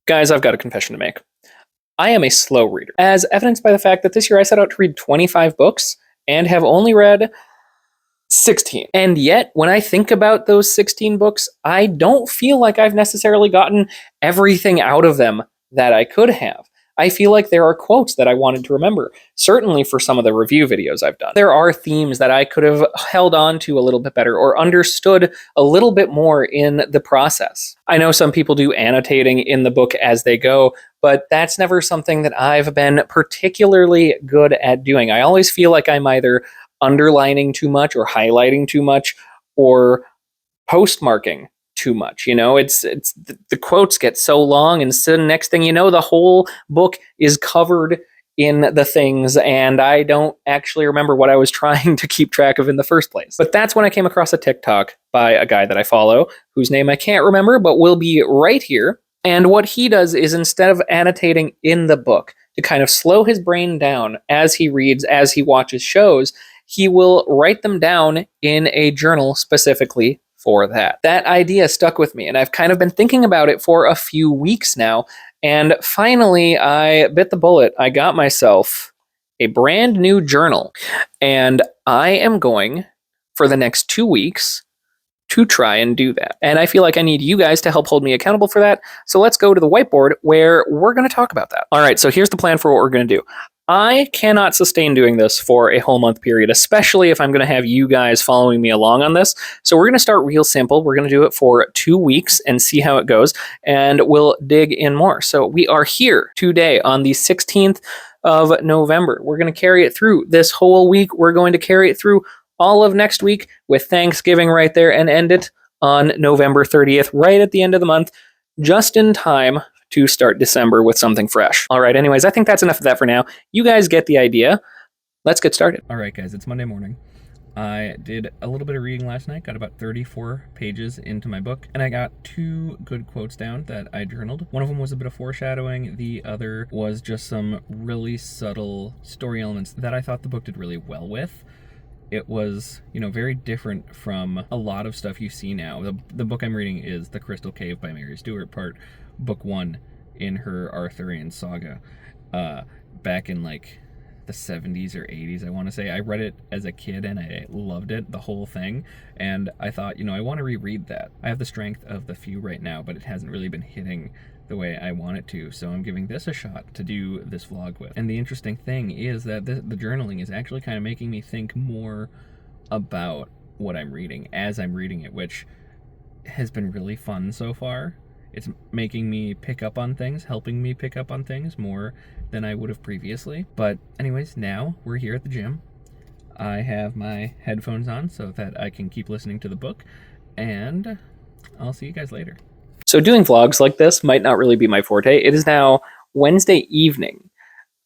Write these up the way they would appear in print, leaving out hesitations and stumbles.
Guys, I've got a confession to make. I am a slow reader, as evidenced by the fact that this year I set out to read 25 books and have only read 16. And yet, when I think about those 16 books, I don't feel like I've necessarily gotten everything out of them that I could have. I feel like there are quotes that I wanted to remember, certainly for some of the review videos I've done. There are themes that I could have held on to a little bit better or understood a little bit more in the process. I know some people do annotating in the book as they go, but that's never something that I've been particularly good at doing. I always feel like I'm either underlining too much or highlighting too much or postmarking too much. It's the quotes get so long, and so next thing you know, the whole book is covered in the things, and I don't actually remember what I was trying to keep track of in the first place. But that's when I came across a TikTok by a guy that I follow, whose name I can't remember, but will be right here. And what he does is, instead of annotating in the book to kind of slow his brain down as he reads, as he watches shows, he will write them down in a journal specifically for that. That idea stuck with me, and I've kind of been thinking about it for a few weeks now, and finally I bit the bullet. I got myself a brand new journal, and I am going, for the next 2 weeks, to try and do that. And I feel like I need you guys to help hold me accountable for that, so let's go to the whiteboard where we're going to talk about that. All right, so here's the plan for what we're going to do. I cannot sustain doing this for a whole month period, especially if I'm going to have you guys following me along on this. So we're going to start real simple. We're going to do it for 2 weeks and see how it goes, and we'll dig in more. So we are here today on the 16th of November. We're going to carry it through this whole week. We're going to carry it through all of next week with Thanksgiving right there and end it on November 30th, right at the end of the month, just in time to start December with something fresh. All right, anyways, I think that's enough of that for now. You guys get the idea. Let's get started. All right, guys, it's Monday morning. I did a little bit of reading last night, got about 34 pages into my book, and I got 2 good quotes down that I journaled. One of them was a bit of foreshadowing. The other was just some really subtle story elements that I thought the book did really well with. It was, very different from a lot of stuff you see now. The book I'm reading is The Crystal Cave by Mary Stewart, book 1 in her Arthurian saga, back in the 70s or 80s, I want to say. I read it as a kid and I loved it, the whole thing, and I thought, I want to reread that. I have the strength of the few right now, but it hasn't really been hitting the way I want it to, so I'm giving this a shot to do this vlog with. And the interesting thing is that the journaling is actually kind of making me think more about what I'm reading as I'm reading it, which has been really fun so far. It's making me pick up on things, helping me pick up on things more than I would have previously. But anyways, now we're here at the gym. I have my headphones on so that I can keep listening to the book, and I'll see you guys later. So doing vlogs like this might not really be my forte. It is now Wednesday evening,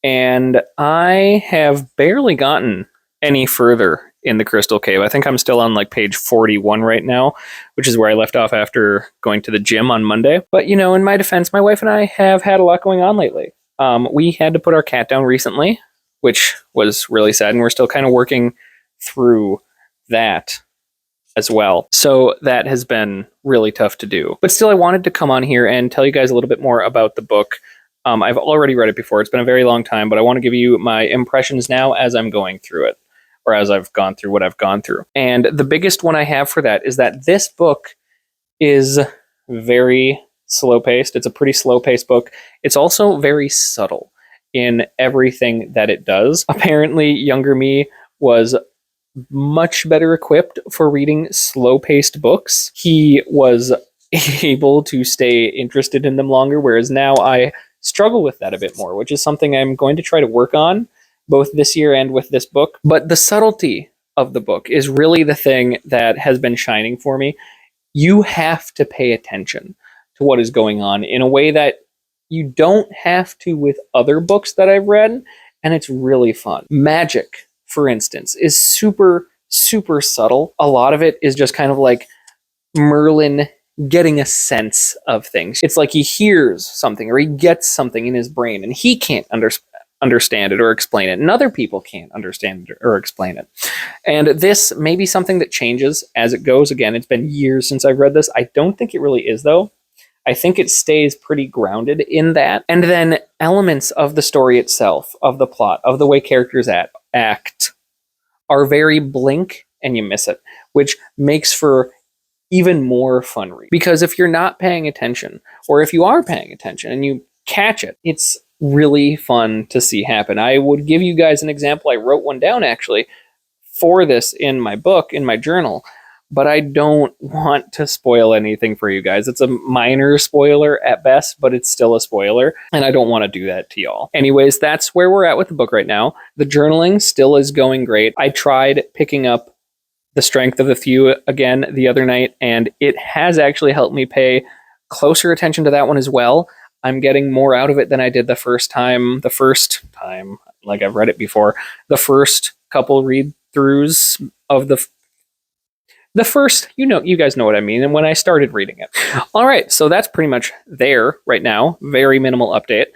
and I have barely gotten any further in the Crystal Cave. I think I'm still on page 41 right now, which is where I left off after going to the gym on Monday. But, in my defense, my wife and I have had a lot going on lately. We had to put our cat down recently, which was really sad, and we're still kind of working through that as well. So that has been really tough to do. But still, I wanted to come on here and tell you guys a little bit more about the book. I've already read it before. It's been a very long time, but I want to give you my impressions now as I'm going through it, or as I've gone through what I've gone through. And the biggest one I have for that is that this book is very slow-paced. It's a pretty slow-paced book. It's also very subtle in everything that it does. Apparently, younger me was much better equipped for reading slow-paced books. He was able to stay interested in them longer, whereas now I struggle with that a bit more, which is something I'm going to try to work on both this year and with this book. But the subtlety of the book is really the thing that has been shining for me. You have to pay attention to what is going on in a way that you don't have to with other books that I've read, and it's really fun. Magic, for instance, is super, super subtle. A lot of it is just kind of like Merlin getting a sense of things. It's like he hears something or he gets something in his brain and he can't understand it or explain it, and other people can't understand it or explain it. And this may be something that changes as it goes. Again, it's been years since I've read this. I don't think it really is, though. I think it stays pretty grounded in that. And then elements of the story itself, of the plot, of the way characters act are very blink and you miss it, which makes for even more fun read. Because if you're not paying attention, or if you are paying attention and you catch it, it's really fun to see happen. I would give you guys an example. I wrote one down actually for this in my book, in my journal, but I don't want to spoil anything for you guys. It's a minor spoiler at best, but it's still a spoiler, and I don't want to do that to y'all. Anyways, that's where we're at with the book right now. The journaling still is going great. I tried picking up The Strength of the Few again the other night, and it has actually helped me pay closer attention to that one as well. I'm getting more out of it than I did the first time, like I've read it before. The first couple read-throughs of the first, you guys know what I mean, and when I started reading it. All right, so that's pretty much there right now. Very minimal update.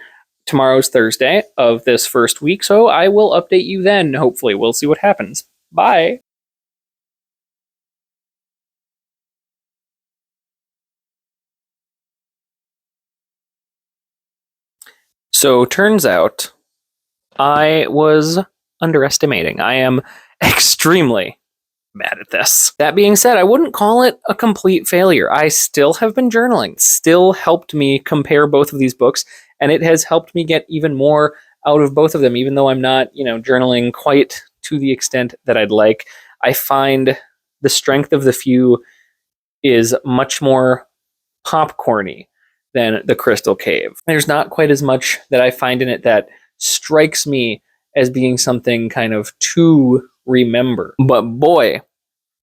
Tomorrow's Thursday of this first week, so I will update you then, hopefully. We'll see what happens. Bye. So, turns out, I was underestimating. I am extremely mad at this. That being said, I wouldn't call it a complete failure. I still have been journaling, still helped me compare both of these books, and it has helped me get even more out of both of them, even though I'm not, journaling quite to the extent that I'd like. I find The Strength of the Few is much more popcorny than The Crystal Cave. There's not quite as much that I find in it that strikes me as being something kind of to remember. But boy,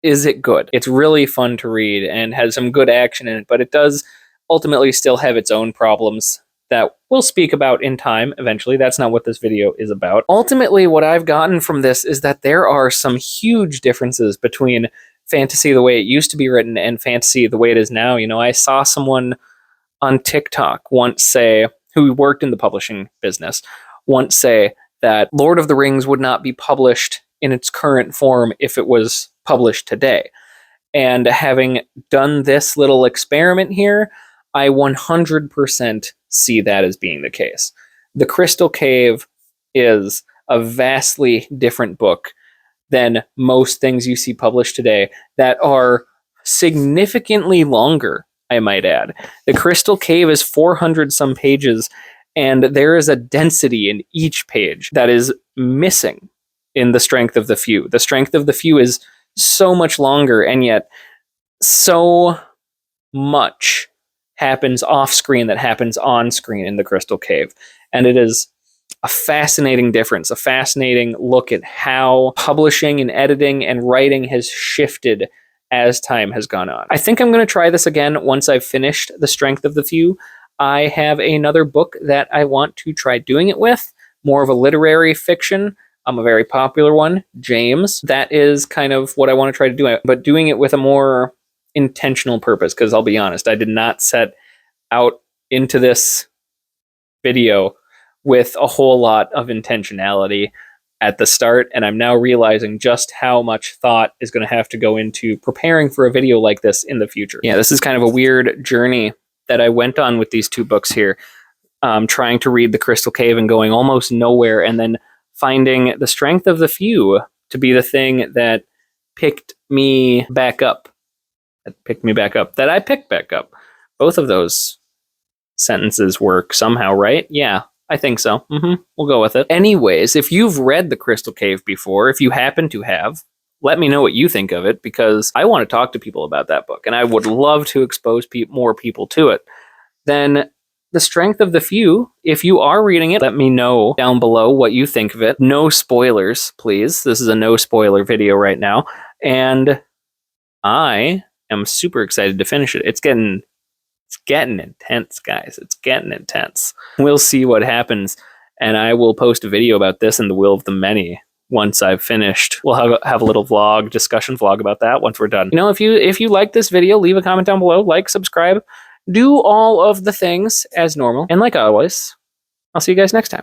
is it good. It's really fun to read and has some good action in it, but it does ultimately still have its own problems that we'll speak about in time eventually. That's not what this video is about. Ultimately, what I've gotten from this is that there are some huge differences between fantasy the way it used to be written and fantasy the way it is now. I saw someone on TikTok once say, who worked in the publishing business, once say that Lord of the Rings would not be published in its current form if it was published today. And having done this little experiment here, I 100% see that as being the case. The Crystal Cave is a vastly different book than most things you see published today that are significantly longer, I might add. The Crystal Cave is 400 some pages, and there is a density in each page that is missing in The Strength of the Few. The Strength of the Few is so much longer, and yet so much happens off screen that happens on screen in The Crystal Cave. And it is a fascinating difference, a fascinating look at how publishing and editing and writing has shifted as time has gone on. I think I'm going to try this again once I've finished The Strength of the Few. I have another book that I want to try doing it with, more of a literary fiction. A very popular one, James. That is kind of what I want to try to do, but doing it with a more intentional purpose, because I'll be honest, I did not set out into this video with a whole lot of intentionality at the start, and I'm now realizing just how much thought is going to have to go into preparing for a video like this in the future. Yeah, this is kind of a weird journey that I went on with these two books here, trying to read The Crystal Cave and going almost nowhere, and then finding The Strength of the Few to be the thing that picked me back up. That I picked back up. Both of those sentences work somehow, right? Yeah, I think so. We'll go with it. Anyways, if you've read The Crystal Cave before, if you happen to have, let me know what you think of it, because I want to talk to people about that book, and I would love to expose more people to it. Then The Strength of the Few, if you are reading it, let me know down below what you think of it. No spoilers, please. This is a no spoiler video right now. And I am super excited to finish it. It's getting intense, guys. It's getting intense. We'll see what happens. And I will post a video about this in the Will of the Many once I've finished. We'll have a little discussion vlog about that once we're done. If you like this video, leave a comment down below, like, subscribe. Do all of the things as normal. And like always, I'll see you guys next time.